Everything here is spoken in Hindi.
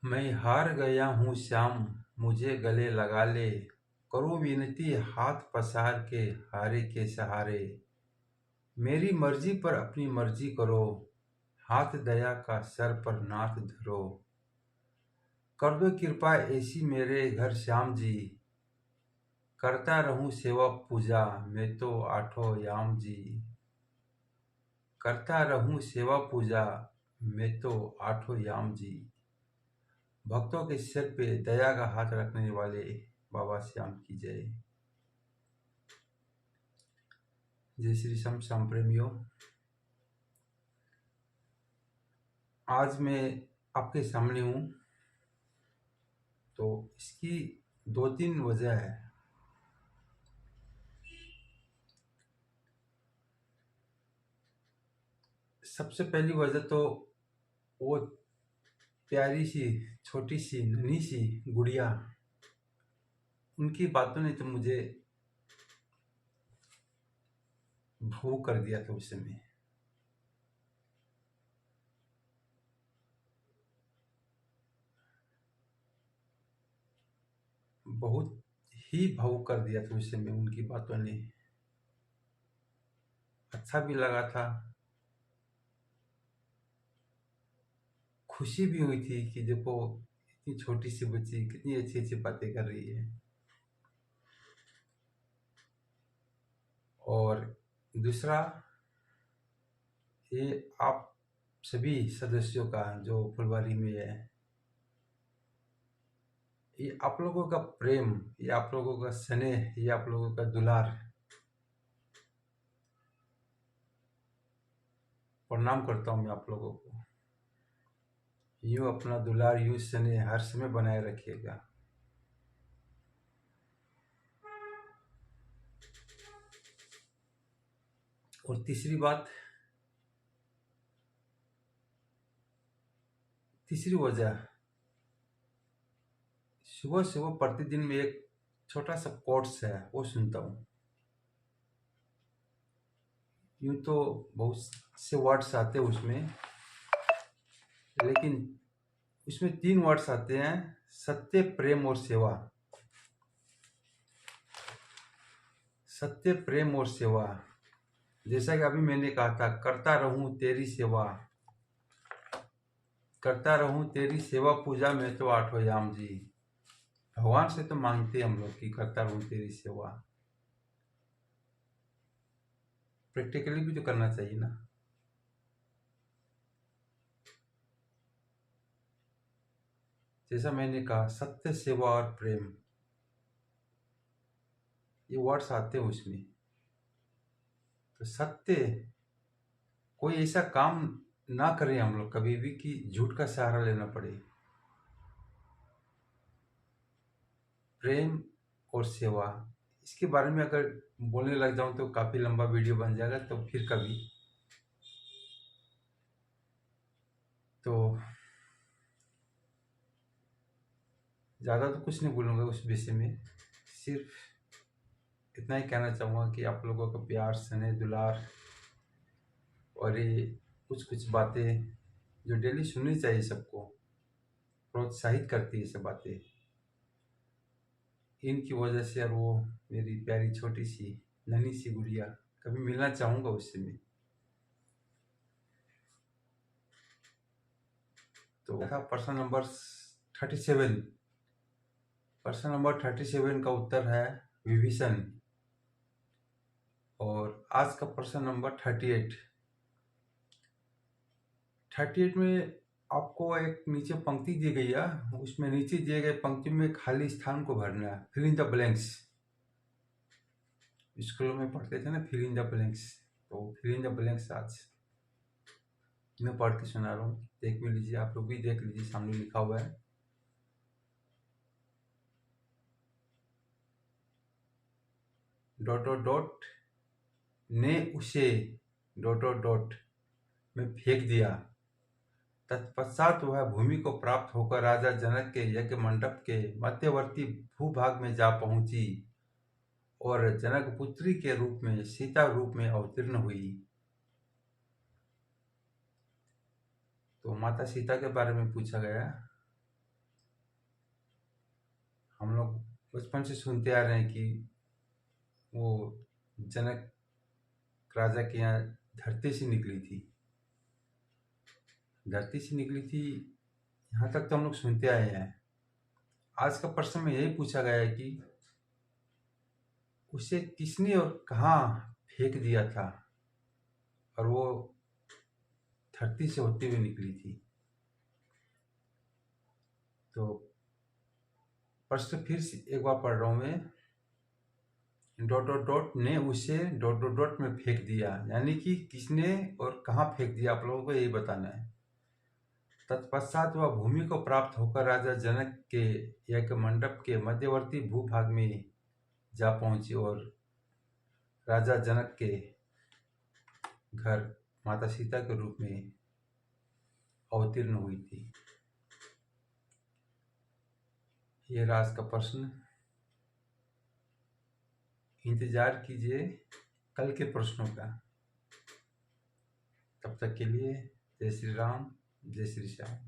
मैं हार गया हूँ श्याम, मुझे गले लगा ले। करो विनती हाथ पसार के, हारे के सहारे। मेरी मर्जी पर अपनी मर्जी करो, हाथ दया का सर पर नाथ धरो। कर दो कृपा ऐसी मेरे घर श्याम जी, करता रहूं सेवा पूजा मैं तो आठों याम जी। करता रहूं सेवा पूजा मैं तो आठों याम जी। भक्तों के सिर पे दया का हाथ रखने वाले बाबा श्याम की जय। जय श्री श्याम। श्याम प्रेमियों, आज मैं आपके सामने हूँ तो इसकी दो तीन वजह है। सबसे पहली वजह तो वो प्यारी सी छोटी सी नन्ही सी गुड़िया, उनकी बातों ने तो मुझे भावुक कर दिया था उस समय। बहुत ही भावुक कर दिया था उस समय उनकी बातों ने। अच्छा भी लगा था, खुशी भी हुई थी कि देखो इतनी छोटी सी बच्ची कितनी अच्छी अच्छी बातें कर रही है। और दूसरा, ये आप सभी सदस्यों का जो फुलवारी में है, ये आप लोगों का प्रेम, ये आप लोगों का स्नेह, ये आप लोगों का दुलार, प्रणाम करता हूँ मैं आप लोगों को। यूं अपना दुलार, यूं स्नेह हर समय बनाए रखिएगा। और तीसरी वजह, सुबह सुबह प्रतिदिन में एक छोटा सा कोट्स है वो सुनता हूँ। यूं तो बहुत से वर्ड्स आते हैं उसमें, लेकिन उसमें 3 वर्ड्स आते हैं: सत्य, प्रेम और सेवा। सत्य, प्रेम और सेवा। जैसा कि अभी मैंने कहा था, करता रहूं तेरी सेवा, करता रहूं तेरी सेवा पूजा में तो आठों याम जी। भगवान से तो मांगते हम लोग कि करता रहूं तेरी सेवा, प्रैक्टिकली भी तो करना चाहिए ना। जैसा मैंने कहा, सत्य, सेवा और प्रेम, ये वर्ड्स आते हैं उसमें। तो सत्य, कोई ऐसा काम ना करें हम लोग कभी भी कि झूठ का सहारा लेना पड़े। प्रेम और सेवा, इसके बारे में अगर बोलने लग जाऊं तो काफी लंबा वीडियो बन जाएगा, तो फिर कभी। तो ज़्यादा तो कुछ नहीं बोलूँगा उस विषय में, सिर्फ इतना ही कहना चाहूँगा कि आप लोगों का प्यार, स्नेह, दुलार और ये कुछ कुछ बातें जो डेली सुननी चाहिए, सबको प्रोत्साहित करती है सब बातें, इनकी वजह से। और वो मेरी प्यारी छोटी सी नन्ही सी गुड़िया, कभी मिलना चाहूँगा उससे मैं। तो था प्रश्न नंबर 37। प्रश्न नंबर 37 का उत्तर है विभीषण। और आज का प्रश्न नंबर 38 में आपको एक नीचे पंक्ति दी गई है, उसमें नीचे दिए गए पंक्ति में खाली स्थान को भरना है। Fill in the blanks. स्कूलों में पढ़ते थे ना, फिल इन द ब्लैंक्स। तो फिल इन द ब्लैंक्स आज मैं पढ़ के सुना रहा हूँ, देख भी लीजिए, आप लोग भी देख लीजिए, सामने लिखा हुआ है। डॉट डॉट डॉट ने उसे डॉट डॉट डॉट में फेंक दिया। तत्पश्चात वह भूमि को प्राप्त होकर राजा जनक के यज्ञ मंडप के मध्यवर्ती भूभाग में जा पहुंची और जनक पुत्री के रूप में, सीता रूप में अवतीर्ण हुई। तो माता सीता के बारे में पूछा गया। हम लोग बचपन से सुनते आ रहे हैं कि वो जनक राजा के यहाँ धरती से निकली थी। धरती से निकली थी, यहाँ तक तो हम लोग सुनते आए हैं। आज का प्रश्न में यही पूछा गया है कि उसे किसने और कहाँ फेंक दिया था और वो धरती से होते हुए निकली थी। तो प्रश्न फिर से एक बार पढ़ रहा हूँ मैं। डॉट डॉट डॉट ने उसे डॉट डॉट डॉट में फेंक दिया, यानी कि किसने और कहाँ फेंक दिया, आप लोगों को यही बताना है। तत्पश्चात वह भूमि को प्राप्त होकर राजा जनक के यज्ञ मंडप के मध्यवर्ती भूभाग में जा पहुंची और राजा जनक के घर माता सीता के रूप में अवतीर्ण हुई थी। ये राज का प्रश्न। इंतजार कीजिए कल के प्रश्नों का। तब तक के लिए जय श्री राम, जय श्री श्याम।